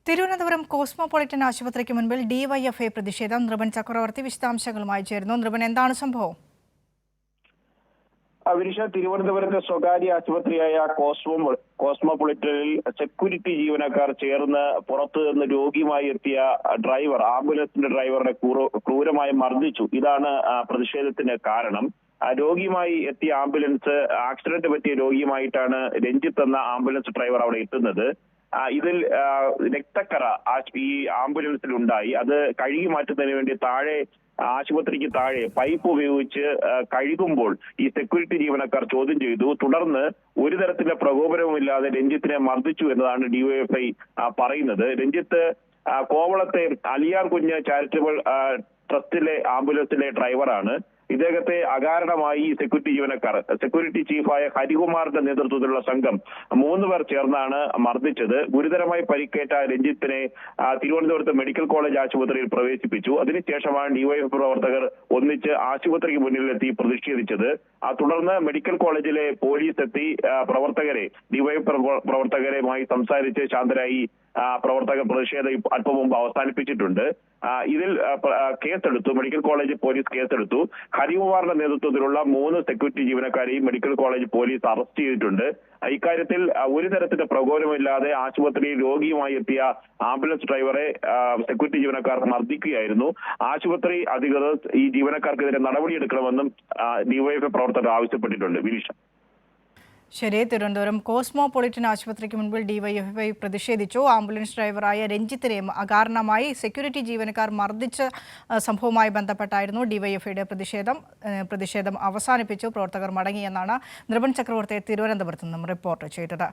Thiruvananthapuram cosmopolitan ആശുപത്രിക്ക് മുൻപിൽ DYFI പ്രതിഷേധം. നൃപൻ ചക്രവർത്തി വിശദാംശങ്ങളുമായി ചേരുന്നു. നൃപൻ, എന്താണ് സംഭവം? വിനിഷ, തിരുവനന്തപുരത്തെ സ്വകാര്യ ആശുപത്രിയായ കോസ്മോപൊളിറ്റനിൽ സെക്യൂരിറ്റി ജീവനക്കാർ ചേർന്ന് പുറത്തു നിന്ന് രോഗിയുമായി എത്തിയ ആംബുലൻസിന്റെ ഡ്രൈവറെ ക്രൂരമായി മർദ്ദിച്ചു. ഇതാണ് പ്രതിഷേധത്തിന് കാരണം. രോഗിയുമായി എത്തിയ ആംബുലൻസ് ആക്സിഡന്റ് പറ്റിയ രോഗിയുമായിട്ടാണ് രഞ്ജിത്ത് എന്ന ആംബുലൻസ് ഡ്രൈവർ അവിടെ എത്തുന്നത്. ഇതിൽ രക്തക്കറ ഈ ആംബുലൻസിൽ ഉണ്ടായി. അത് കഴുകി മാറ്റുന്നതിന് വേണ്ടി ആശുപത്രിക്ക് താഴെ പൈപ്പ് ഉപയോഗിച്ച് കഴുകുമ്പോൾ ഈ സെക്യൂരിറ്റി ജീവനക്കാർ ചോദ്യം ചെയ്തു. തുടർന്ന് ഒരു തരത്തിലെ പ്രകോപനവുമില്ലാതെ രഞ്ജിത്തിനെ മർദ്ദിച്ചു എന്നതാണ് ഡിവൈഎഫ്ഐ പറയുന്നത്. രഞ്ജിത്ത് കോവളത്തെ അലിയാർ കുഞ്ഞ് ചാരിറ്റബിൾ ട്രസ്റ്റിലെ ആംബുലൻസിലെ ഡ്രൈവറാണ്. ഇദ്ദേഹത്തെ അകാരണമായി സെക്യൂരിറ്റി ചീഫായ ഹരികുമാറിന്റെ നേതൃത്വത്തിലുള്ള സംഘം 3 പേർ ചേർന്നാണ് മർദ്ദിച്ചത്. ഗുരുതരമായി പരിക്കേറ്റ രഞ്ജിത്തിനെ തിരുവനന്തപുരത്ത് മെഡിക്കൽ കോളേജ് ആശുപത്രിയിൽ പ്രവേശിപ്പിച്ചു. അതിനുശേഷമാണ് ഡിവൈഎഫ് പ്രവർത്തകർ ഒന്നിച്ച് ആശുപത്രിക്ക് മുന്നിലെത്തി പ്രതിഷേധിച്ചത്. തുടർന്ന് മെഡിക്കൽ കോളേജിലെ പോലീസ് എത്തി ഡിവൈഎഫ് പ്രവർത്തകരുമായി സംസാരിച്ച് ശാന്തരായി പ്രവർത്തകർ പ്രതിഷേധം അല്പം മുമ്പ് അവസാനിപ്പിച്ചിട്ടുണ്ട്. ഇതിൽ കേസെടുത്തു. മെഡിക്കൽ കോളേജ് പോലീസ് കേസെടുത്തു. ഹരികുമാറിന്റെ നേതൃത്വത്തിലുള്ള 3 സെക്യൂരിറ്റി ജീവനക്കാരെയും മെഡിക്കൽ കോളേജ് പോലീസ് അറസ്റ്റ് ചെയ്തിട്ടുണ്ട്. ഇക്കാര്യത്തിൽ ഒരു തരത്തിലുള്ള പ്രകോപനമില്ലാതെ ആശുപത്രിയിൽ രോഗിയുമായി എത്തിയ ആംബുലൻസ് ഡ്രൈവറെ സെക്യൂരിറ്റി ജീവനക്കാർ മർദ്ദിക്കുകയായിരുന്നു. ആശുപത്രി അധികൃതർ ഈ ജീവനക്കാർക്കെതിരെ നടപടിയെടുക്കണമെന്നും ഡിവൈഎഫ്ഐ പ്രവർത്തകർ ആവശ്യപ്പെട്ടിട്ടുണ്ട്. വിനീഷ. ശരി, തിരുവനന്തപുരം കോസ്മോപൊളിറ്റൻ ആശുപത്രിക്ക് മുൻപിൽ ഡിവൈഎഫ്ഐ പ്രതിഷേധിച്ചു. ആംബുലൻസ് ഡ്രൈവറായ രഞ്ജിത്തിനെ അകാരണമായി സെക്യൂരിറ്റി ജീവനക്കാർ മർദ്ദിച്ച സംഭവവുമായി ബന്ധപ്പെട്ടായിരുന്നു ഡിവൈഎഫ്ഐയുടെ പ്രതിഷേധം അവസാനിപ്പിച്ചു. പ്രവർത്തകർ മടങ്ങിയെന്നാണ് നൃപൻ ചക്രവർത്തി തിരുവനന്തപുരത്ത് നിന്നും റിപ്പോർട്ട് ചെയ്തത്.